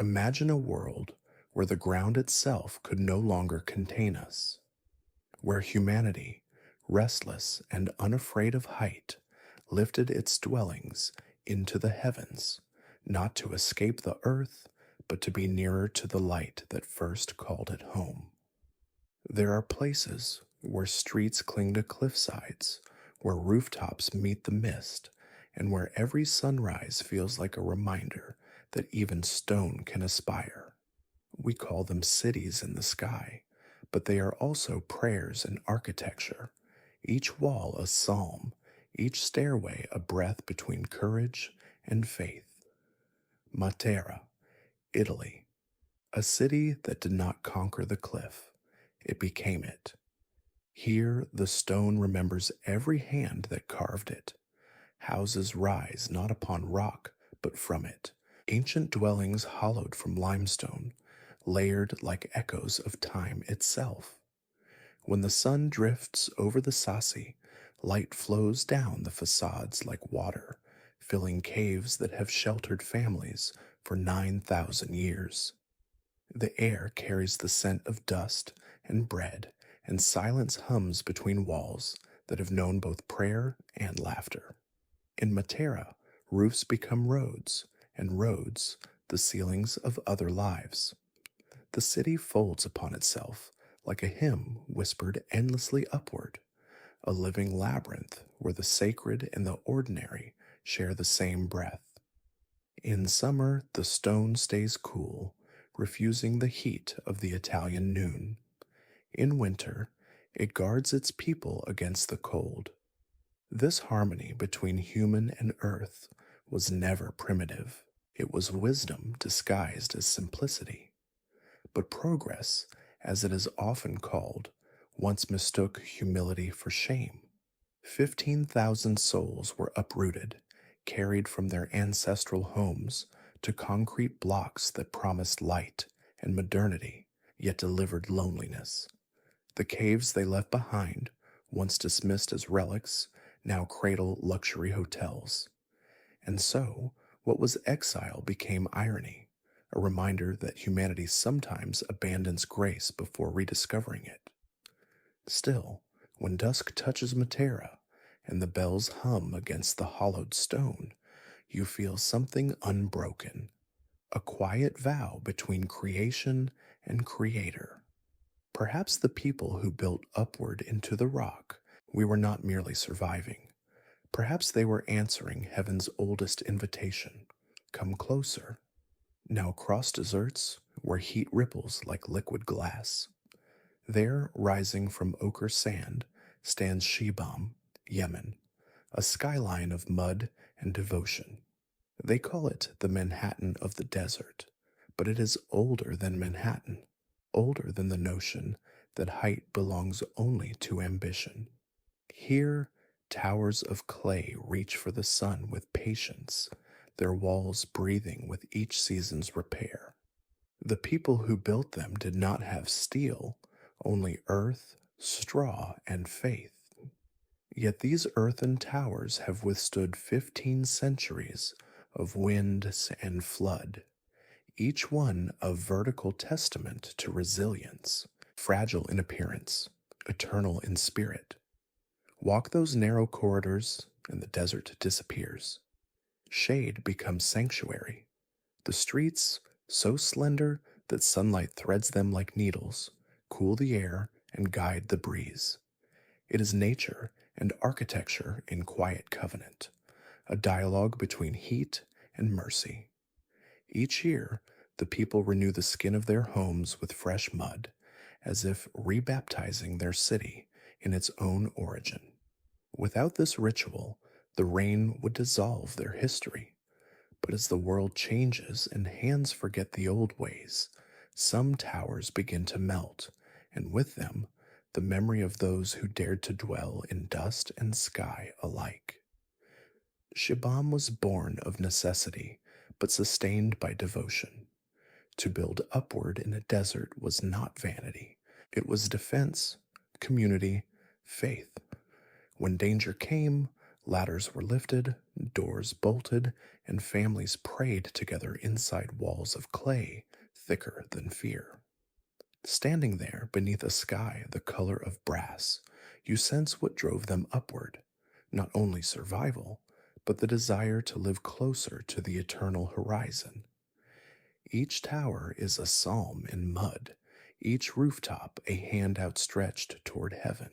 Imagine a world where the ground itself could no longer contain us, where humanity, restless and unafraid of height, lifted its dwellings into the heavens, not to escape the earth, but to be nearer to the light that first called it home. There are places where streets cling to cliff sides, where rooftops meet the mist, and where every sunrise feels like a reminder that even stone can aspire. We call them cities in the sky, but they are also prayers and architecture, each wall a psalm, each stairway a breath between courage and faith. Matera, Italy, a city that did not conquer the cliff, it became it. Here the stone remembers every hand that carved it. Houses rise not upon rock, but from it. Ancient dwellings hollowed from limestone, layered like echoes of time itself. When the sun drifts over the Sassi, light flows down the facades like water, filling caves that have sheltered families for 9,000 years. The air carries the scent of dust and bread, and silence hums between walls that have known both prayer and laughter. In Matera, roofs become roads, and roads the ceilings of other lives. The city folds upon itself like a hymn whispered endlessly upward, a living labyrinth where the sacred and the ordinary share the same breath. In summer, the stone stays cool, refusing the heat of the Italian noon. In winter, it guards its people against the cold. This harmony between human and earth was never primitive. It was wisdom disguised as simplicity. But progress, as it is often called, once mistook humility for shame. 15,000 souls were uprooted, carried from their ancestral homes to concrete blocks that promised light and modernity, yet delivered loneliness. The caves they left behind, once dismissed as relics, now cradle luxury hotels. And so, what was exile became irony, a reminder that humanity sometimes abandons grace before rediscovering it. Still, when dusk touches Matera and the bells hum against the hollowed stone, you feel something unbroken, a quiet vow between creation and creator. Perhaps the people who built upward into the rock, we were not merely surviving. Perhaps they were answering heaven's oldest invitation, come closer. Now cross deserts where heat ripples like liquid glass. There, rising from ochre sand, stands Shibam, Yemen, a skyline of mud and devotion. They call it the Manhattan of the desert, but it is older than Manhattan, older than the notion that height belongs only to ambition. Here, towers of clay reach for the sun with patience, their walls breathing with each season's repair. The people who built them did not have steel, only earth, straw, and faith. Yet these earthen towers have withstood 15 centuries of winds and flood, each one a vertical testament to resilience, fragile in appearance, eternal in spirit. Walk those narrow corridors, and the desert disappears. Shade becomes sanctuary. The streets, so slender that sunlight threads them like needles, cool the air and guide the breeze. It is nature and architecture in quiet covenant, a dialogue between heat and mercy. Each year, the people renew the skin of their homes with fresh mud, as if rebaptizing their city in its own origin. Without this ritual, the rain would dissolve their history. But as the world changes and hands forget the old ways, some towers begin to melt, and with them, the memory of those who dared to dwell in dust and sky alike. Shibam was born of necessity, but sustained by devotion. To build upward in a desert was not vanity. It was defense, community, faith. When danger came, Ladders were lifted, doors bolted, and families prayed together inside walls of clay thicker than fear. Standing there beneath a sky the color of brass, you sense what drove them upward, not only survival, but the desire to live closer to the eternal horizon. Each tower is a psalm in mud, each rooftop a hand outstretched toward heaven.